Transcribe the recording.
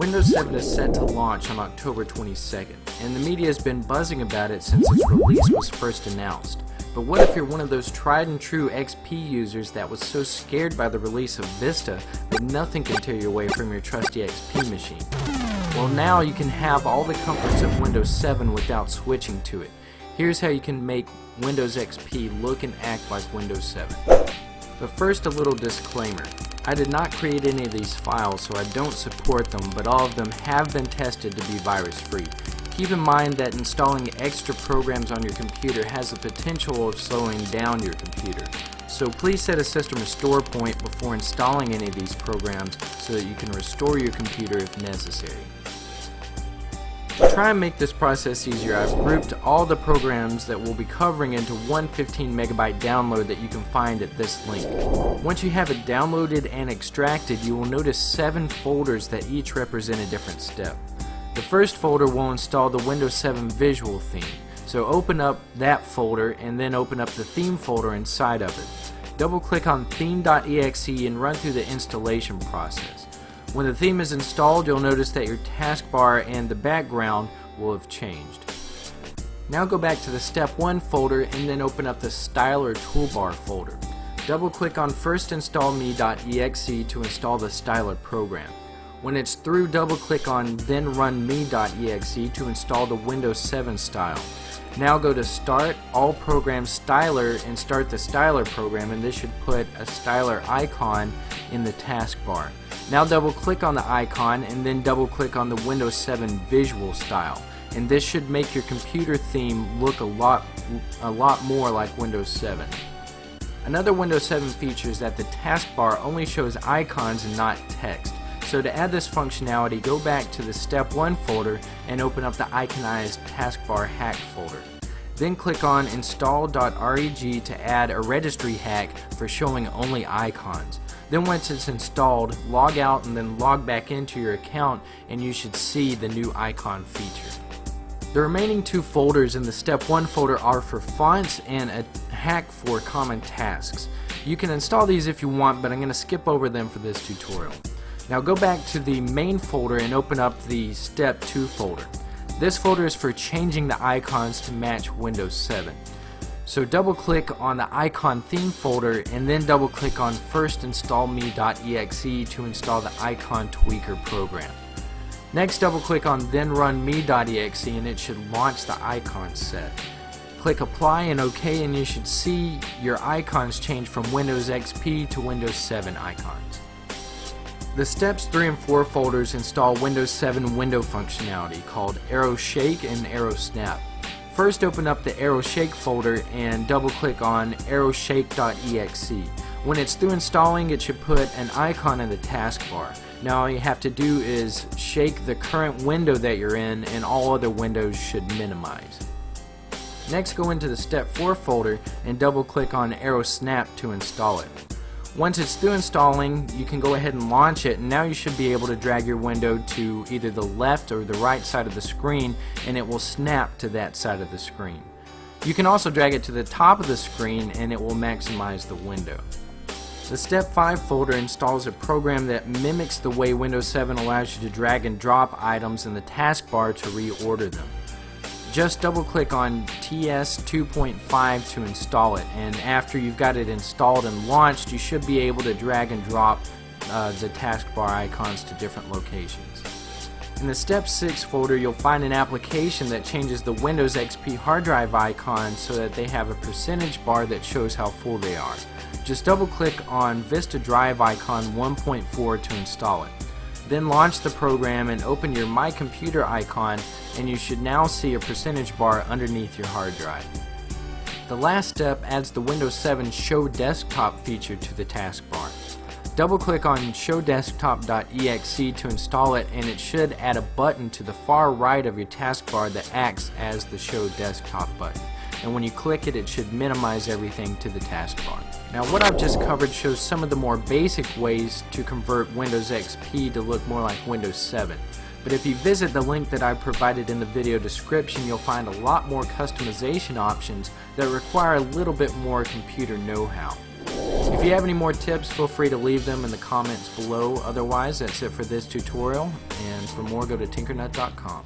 Windows 7 is set to launch on October 22nd, and the media has been buzzing about it since its release was first announced. But what if you're one of those tried and true XP users that was so scared by the release of Vista that nothing can tear you away from your trusty XP machine? Well, now you can have all the comforts of Windows 7 without switching to it. Here's how you can make Windows XP look and act like Windows 7. But first, a little disclaimer. I did not create any of these files, so I don't support them, but all of them have been tested to be virus-free. Keep in mind that installing extra programs on your computer has the potential of slowing down your computer. So please set a system restore point before installing any of these programs so that you can restore your computer if necessary. To try and make this process easier, I've grouped all the programs that we'll be covering into one 15 megabyte download that you can find at this link. Once you have it downloaded and extracted, you will notice 7 folders that each represent a different step. The first folder will install the Windows 7 visual theme, so open up that folder and then open up the theme folder inside of it. Double click on theme.exe and run through the installation process. When the theme is installed, you'll notice that your taskbar and the background will have changed. Now go back to the Step 1 folder and then open up the Styler Toolbar folder. Double click on First Install Me.exe to install the Styler program. When it's through, double click on Then Run Me.exe to install the Windows 7 style. Now go to Start, All Programs Styler and start the Styler program, and this should put a Styler icon in the taskbar. Now double click on the icon and then double click on the Windows 7 visual style, and this should make your computer theme look a lot more like Windows 7. Another Windows 7 feature is that the taskbar only shows icons and not text. So to add this functionality, go back to the Step 1 folder and open up the iconized taskbar hack folder. Then click on install.reg to add a registry hack for showing only icons. Then once it's installed, log out and then log back into your account and you should see the new icon feature. The remaining 2 folders in the Step 1 folder are for fonts and a hack for common tasks. You can install these if you want, but I'm going to skip over them for this tutorial. Now go back to the main folder and open up the Step 2 folder. This folder is for changing the icons to match Windows 7. So double click on the icon theme folder and then double click on First Install Me.exe to install the icon tweaker program. Next double click on Then Run Me.exe and it should launch the icon set. Click Apply and OK and you should see your icons change from Windows XP to Windows 7 icons. The Steps 3 and 4 folders install Windows 7 window functionality called Arrow Shake and Arrow Snap. First open up the Arrow Shake folder and double click on arrowshake.exe. When it's through installing, it should put an icon in the taskbar. Now all you have to do is shake the current window that you're in and all other windows should minimize. Next go into the Step 4 folder and double click on Arrow Snap to install it. Once it's through installing, you can go ahead and launch it, and now you should be able to drag your window to either the left or the right side of the screen and it will snap to that side of the screen. You can also drag it to the top of the screen and it will maximize the window. The Step 5 folder installs a program that mimics the way Windows 7 allows you to drag and drop items in the taskbar to reorder them. Just double click on TS 2.5 to install it, and after you've got it installed and launched, you should be able to drag and drop the taskbar icons to different locations. In the Step 6 folder, you'll find an application that changes the Windows XP hard drive icons so that they have a percentage bar that shows how full they are. Just double click on Vista Drive icon 1.4 to install it. Then launch the program and open your My Computer icon and you should now see a percentage bar underneath your hard drive. The last step adds the Windows 7 Show Desktop feature to the taskbar. Double click on showdesktop.exe to install it and it should add a button to the far right of your taskbar that acts as the Show Desktop button. And when you click it, it should minimize everything to the taskbar. Now what I've just covered shows some of the more basic ways to convert Windows XP to look more like Windows 7. But if you visit the link that I provided in the video description, you'll find a lot more customization options that require a little bit more computer know-how. If you have any more tips, feel free to leave them in the comments below. Otherwise, that's it for this tutorial, and for more, go to tinkernut.com.